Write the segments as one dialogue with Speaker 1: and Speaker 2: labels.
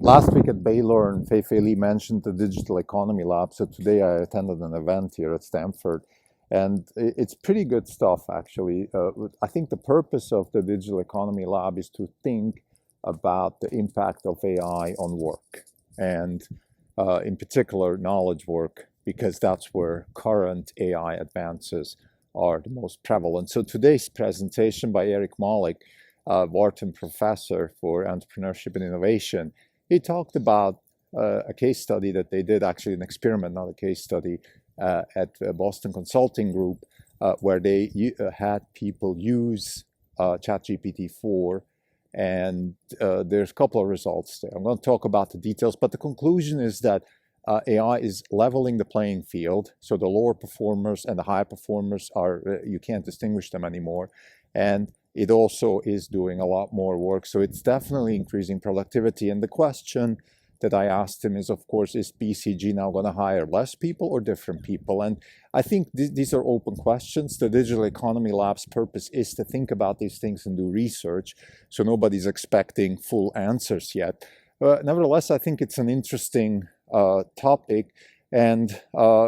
Speaker 1: Last week at Baylor, and Fei Li mentioned the Digital Economy Lab. So today I attended an event here at Stanford, and it's pretty good stuff, actually. I think the purpose of the Digital Economy Lab is to think about the impact of AI on work, and in particular, knowledge work, because that's where current AI advances are the most prevalent. So today's presentation by Ethan Mollick, Wharton professor for entrepreneurship and innovation, he talked about a case study that they did, actually an experiment, not a case study, at Boston Consulting Group, where they had people use ChatGPT 4, and there's a couple of results there. I'm going to talk about the details, but the conclusion is that AI is leveling the playing field, so the lower performers and the high performers are, you can't distinguish them anymore, and it also is doing a lot more work, so it's definitely increasing productivity. And the question that I asked him is, of course, is BCG now going to hire less people or different people? And I think these are open questions. The Digital Economy Lab's purpose is to think about these things and do research, so nobody's expecting full answers yet. Nevertheless, I think it's an interesting topic. And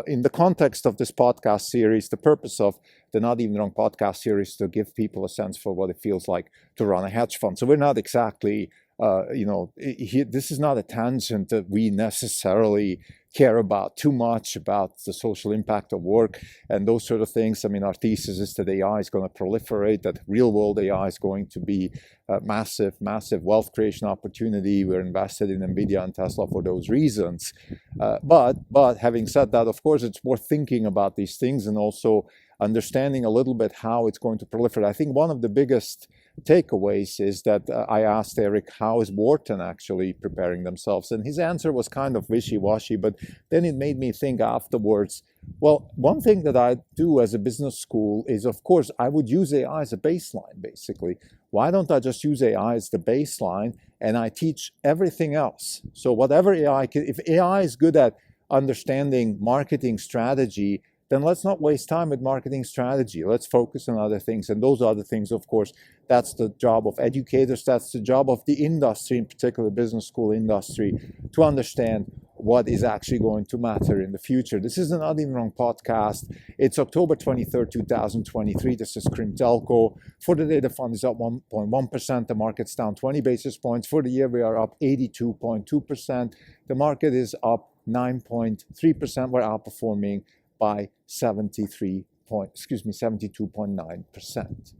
Speaker 1: in the context of this podcast series, the purpose of the Not Even Wrong podcast series is to give people a sense for what it feels like to run a hedge fund. So we're not exactly, this is not a tangent that we necessarily care about too much, about the social impact of work and those sort of things. I mean, our thesis is that AI is going to proliferate, that real world AI is going to be a massive wealth creation opportunity. We're invested in NVIDIA and Tesla for those reasons. But having said that, of course, it's worth thinking about these things and also understanding a little bit how it's going to proliferate. I think one of the biggest takeaways is that I asked Eric, how is Wharton actually preparing themselves? And his answer was kind of wishy-washy, but then it made me think afterwards, well, one thing that I do as a business school is, of course, I would use AI as a baseline, basically. Why don't I just use AI as the baseline and I teach everything else? So whatever AI can, if AI is good at understanding marketing strategy, then let's not waste time with marketing strategy. Let's focus on other things. And those other things, of course, that's the job of educators. That's the job of the industry, in particular business school industry, to understand what is actually going to matter in the future. This is the Not Even Wrong podcast. It's October 23rd, 2023. This is Telco. For the day, the fund is up 1.1%. The market's down 20 basis points. For the year, we are up 82.2%. The market is up 9.3%. We're outperforming by 72.9%.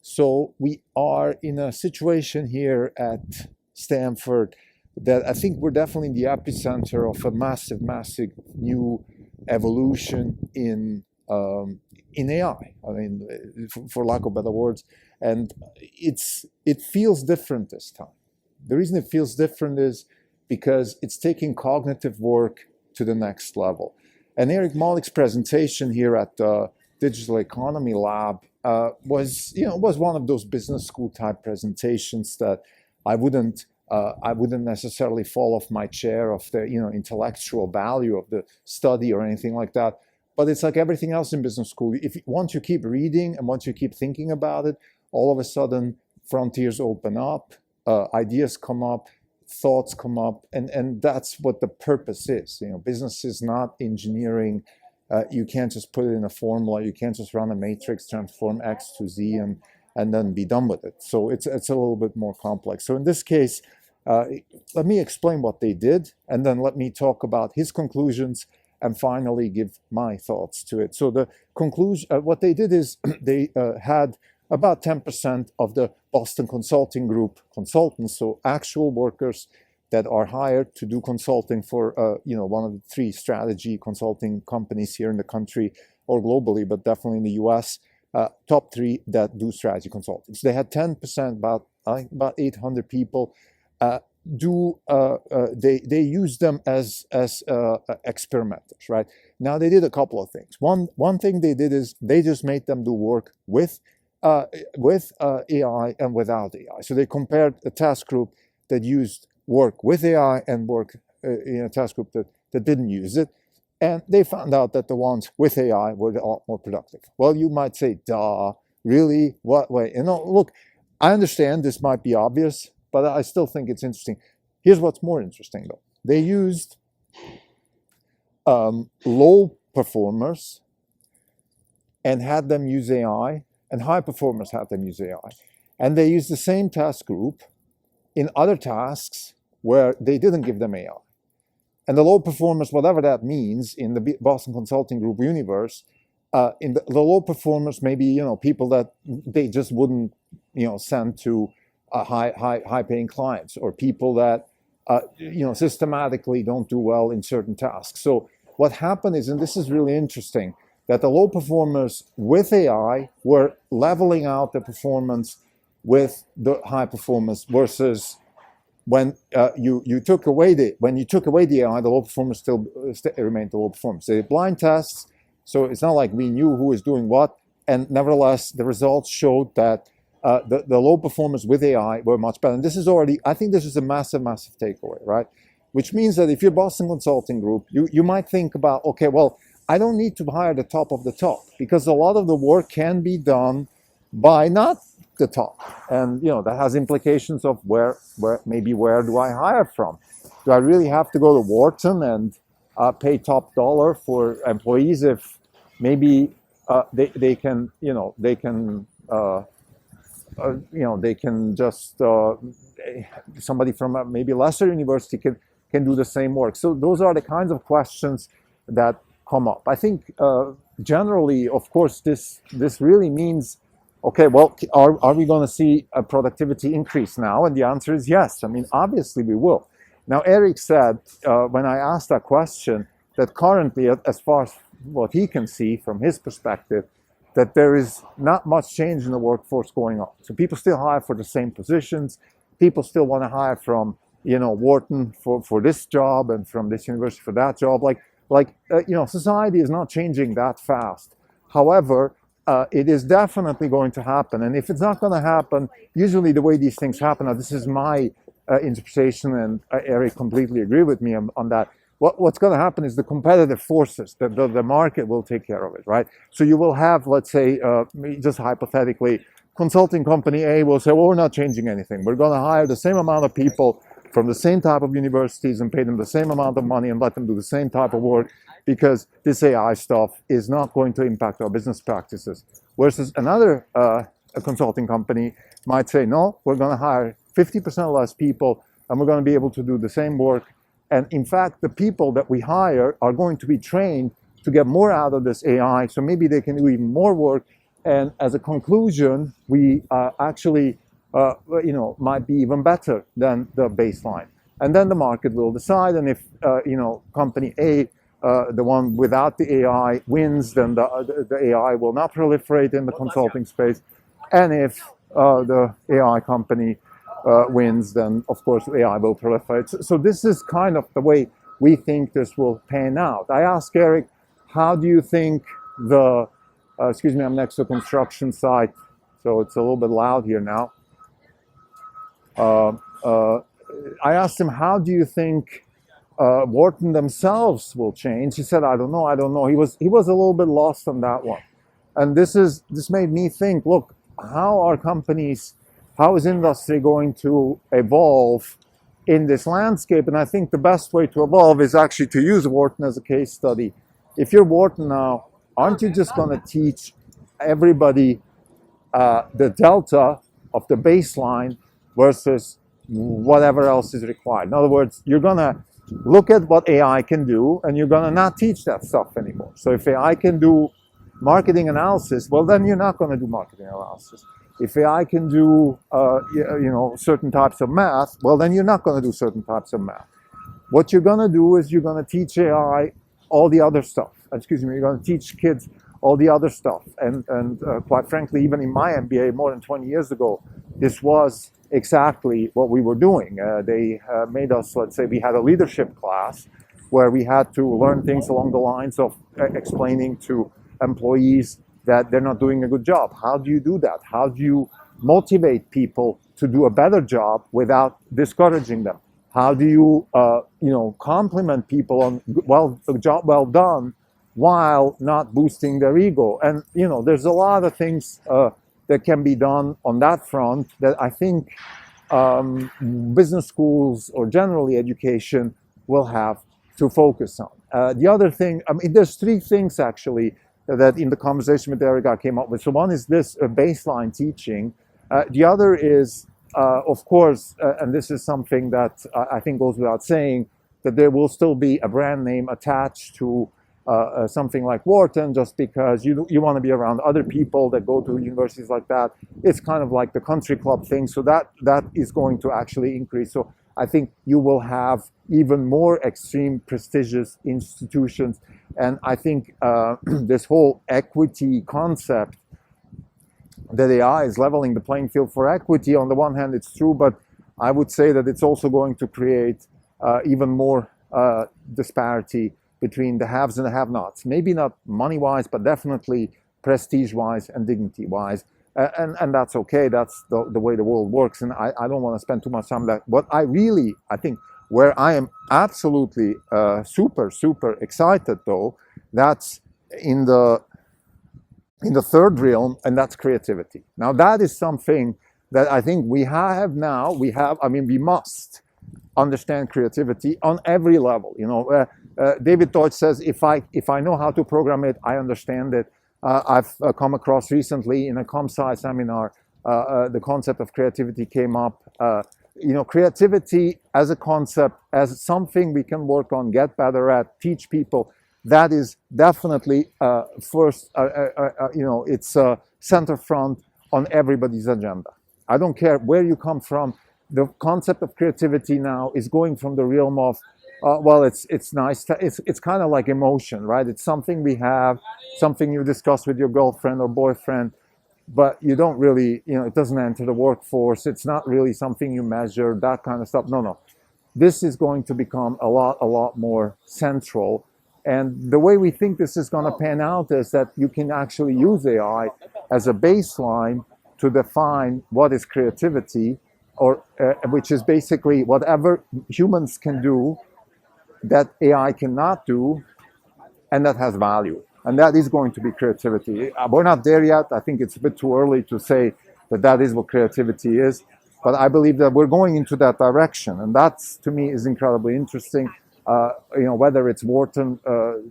Speaker 1: So we are in a situation here at Stanford that I think we're definitely in the epicenter of a massive new evolution in AI. I mean, for lack of better words, and it feels different this time. The reason it feels different is because it's taking cognitive work to the next level. And Ethan Mollick's presentation here at the Digital Economy Lab was one of those business school type presentations that I wouldn't necessarily fall off my chair of the intellectual value of the study or anything like that. But it's like everything else in business school. Once you keep reading and once you keep thinking about it, all of a sudden frontiers open up, ideas come up, thoughts come up, and that's what the purpose is. Business is not engineering. You can't just put it in a formula. You can't just run a matrix, transform X to Z, and then be done with it. So it's a little bit more complex. So in this case, let me explain what they did, and then let me talk about his conclusions, and finally give my thoughts to it. So the conclusion, what they did is they had about 10% of the Boston Consulting Group consultants, so actual workers that are hired to do consulting for one of the three strategy consulting companies here in the country or globally, but definitely in the US, top three that do strategy consulting. So they had 10%, about 800 people. They use them as experimenters, right? Now they did a couple of things. One thing they did is they just made them do work with AI and without AI. So they compared a task group that used work with AI and work in a task group that didn't use it. And they found out that the ones with AI were a lot more productive. Well, you might say, duh, really? What way? Look, I understand this might be obvious, but I still think it's interesting. Here's what's more interesting, though. They used low performers and had them use AI, and high performers had them use AI. And they used the same task group in other tasks where they didn't give them AI. And the low performers, whatever that means in the Boston Consulting Group universe, in the low performers, maybe people that they just wouldn't send to high paying clients, or people that systematically don't do well in certain tasks. So what happened is, and this is really interesting, that the low performers with AI were leveling out the performance with the high performers, versus when you took away the AI, the low performers still remained the low performers. They did blind tests, so it's not like we knew who is doing what, and nevertheless the results showed that the low performers with AI were much better. And this is already, I think this is a massive takeaway, right? Which means that if you're Boston Consulting Group, you might think about, okay, well, I don't need to hire the top of the top, because a lot of the work can be done by not the top. And that has implications of where do I hire from? Do I really have to go to Wharton and pay top dollar for employees if maybe they can just somebody from a maybe lesser university can do the same work? So those are the kinds of questions that come up. I think generally, of course, this really means, okay, well, are we going to see a productivity increase now? And the answer is yes. I mean, obviously we will. Now, Eric said, when I asked that question, that currently, as far as what he can see from his perspective, that there is not much change in the workforce going on. So people still hire for the same positions. People still want to hire from, Wharton for this job, and from this university for that job. Society is not changing that fast. However, it is definitely going to happen. And if it's not going to happen, usually the way these things happen, now this is my interpretation, and Eric completely agree with me on that. What's going to happen is the competitive forces, the market will take care of it, right? So you will have, let's say, just hypothetically, consulting company A will say, well, we're not changing anything. We're going to hire the same amount of people from the same type of universities and pay them the same amount of money and let them do the same type of work, because this AI stuff is not going to impact our business practices. Versus another a consulting company might say, no, we're going to hire 50% less people, and we're going to be able to do the same work. And in fact, the people that we hire are going to be trained to get more out of this AI, so maybe they can do even more work. And as a conclusion, we actually might be even better than the baseline. And then the market will decide. And if company A, the one without the AI, wins, then the AI will not proliferate in the consulting space. And if the AI company wins, then of course AI will proliferate. So this is kind of the way we think this will pan out. I asked Eric, how do you think the, excuse me, I'm next to a construction site, so it's a little bit loud here now. I asked him, how do you think Wharton themselves will change? He said, I don't know. He was a little bit lost on that one. And this made me think, look, how is industry going to evolve in this landscape? And I think the best way to evolve is actually to use Wharton as a case study. If you're Wharton now, aren't you just going to teach everybody the delta of the baseline versus whatever else is required? In other words, you're going to look at what AI can do, and you're going to not teach that stuff anymore. So if AI can do marketing analysis, well, then you're not going to do marketing analysis. If AI can do certain types of math, well, then you're not going to do certain types of math. What you're going to do is you're going to teach AI all the other stuff. You're going to teach kids all the other stuff. And quite frankly, even in my MBA more than 20 years ago, this was exactly what we were doing. They made us, let's say, we had a leadership class where we had to learn things along the lines of explaining to employees that they're not doing a good job. How do you do that? How do you motivate people to do a better job without discouraging them? How do you, compliment people on a job well done while not boosting their ego? And, there's a lot of things that can be done on that front that I think business schools or generally education will have to focus on. The other thing, I mean, there's three things actually that in the conversation with Eric I came up with. So one is this baseline teaching. The other is, of course, and this is something that I think goes without saying, that there will still be a brand name attached to something like Wharton, just because you want to be around other people that go to universities like that. It's kind of like the country club thing, so that is going to actually increase. So I think you will have even more extreme prestigious institutions, and I think this whole equity concept that AI is leveling the playing field for equity, on the one hand it's true, but I would say that it's also going to create even more disparity between the haves and the have-nots. Maybe not money-wise, but definitely prestige-wise and dignity-wise. And that's okay. That's the way the world works. And I don't want to spend too much time on that. What I think, where I am absolutely super, super excited, though, that's in the third realm, and that's creativity. Now, that is something that I think we must understand creativity on every level. David Deutsch says, if I know how to program it, I understand it. I've come across recently in a ComSci seminar, the concept of creativity came up. Creativity as a concept, as something we can work on, get better at, teach people, that is definitely first, it's center front on everybody's agenda. I don't care where you come from. The concept of creativity now is going from the realm of, it's nice. It's kind of like emotion, right? It's something we have, something you discuss with your girlfriend or boyfriend, but you don't really, it doesn't enter the workforce. It's not really something you measure, that kind of stuff. No. This is going to become a lot more central. And the way we think this is going to pan out is that you can actually use AI as a baseline to define what is creativity, or which is basically whatever humans can do that AI cannot do, and that has value. And that is going to be creativity. We're not there yet. I think it's a bit too early to say that is what creativity is. But I believe that we're going into that direction. And that, to me, is incredibly interesting. Whether it's Wharton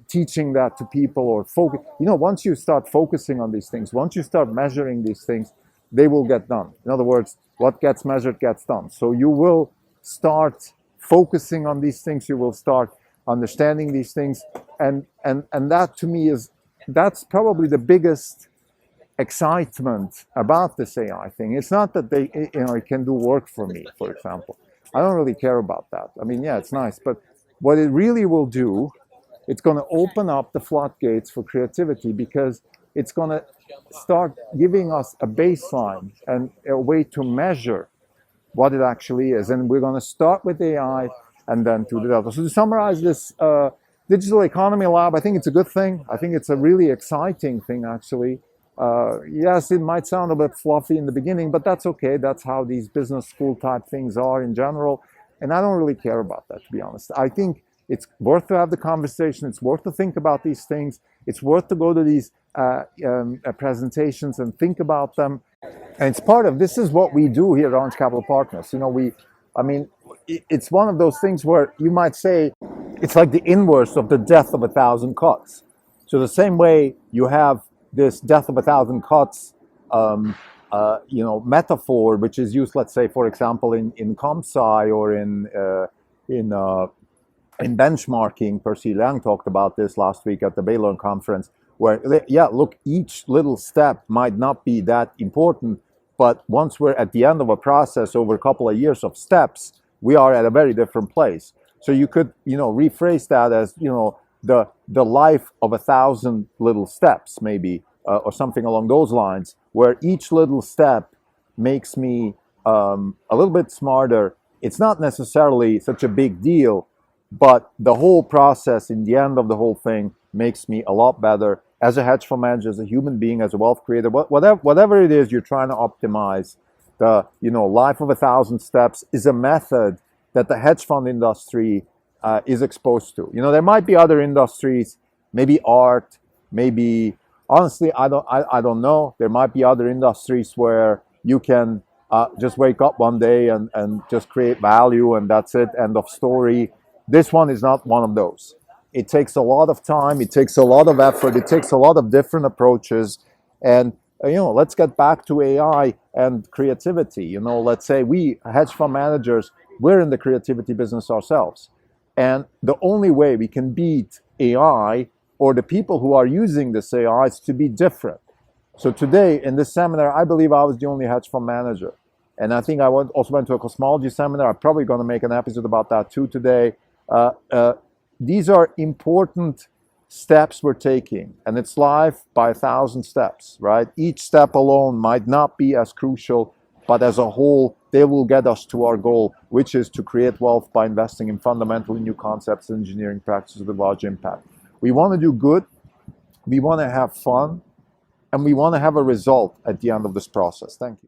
Speaker 1: teaching that to people or focus. Once you start focusing on these things, once you start measuring these things, they will get done. In other words, what gets measured gets done. So you will start focusing on these things. You will start understanding these things, and that to me that's probably the biggest excitement about this AI thing. It's not that it can do work for me, for example. I don't really care about that. I mean, yeah, it's nice, but what it really will do, it's going to open up the floodgates for creativity, because it's going to start giving us a baseline and a way to measure what it actually is. And we're going to start with AI and then to the other. So to summarize this digital economy lab, I think it's a good thing. I think it's a really exciting thing, actually. Yes, it might sound a bit fluffy in the beginning, but that's okay. That's how these business school type things are in general. And I don't really care about that, to be honest. I think it's worth to have the conversation. It's worth to think about these things. It's worth to go to these presentations and think about them. And it's part of, this is what we do here at Orange Capital Partners. It's one of those things where you might say it's like the inverse of the death of 1,000 cuts. So the same way you have this death of 1,000 cuts, metaphor, which is used, let's say, for example, in ComSci or in benchmarking. Percy Liang talked about this last week at the Baylor conference, where, look, each little step might not be that important, but once we're at the end of a process over a couple of years of steps, we are at a very different place. So you could, rephrase that as, the life of 1,000 little steps, maybe, or something along those lines, where each little step makes me a little bit smarter. It's not necessarily such a big deal, but the whole process, in the end of the whole thing, makes me a lot better as a hedge fund manager, as a human being, as a wealth creator, whatever it is you're trying to optimize. The life of 1,000 steps is a method that the hedge fund industry is exposed to. There might be other industries, maybe art, maybe, honestly, I don't know. There might be other industries where you can just wake up one day and just create value and that's it, end of story. This one is not one of those. It takes a lot of time, it takes a lot of effort, it takes a lot of different approaches. And let's get back to AI and creativity. Let's say we hedge fund managers, we're in the creativity business ourselves. And the only way we can beat AI or the people who are using this AI is to be different. So today in this seminar, I believe I was the only hedge fund manager. And I think I also went to a cosmology seminar. I'm probably going to make an episode about that too today. These are important steps we're taking, and it's life by 1,000 steps, right? Each step alone might not be as crucial, but as a whole, they will get us to our goal, which is to create wealth by investing in fundamentally new concepts and engineering practices with large impact. We want to do good, we want to have fun, and we want to have a result at the end of this process. Thank you.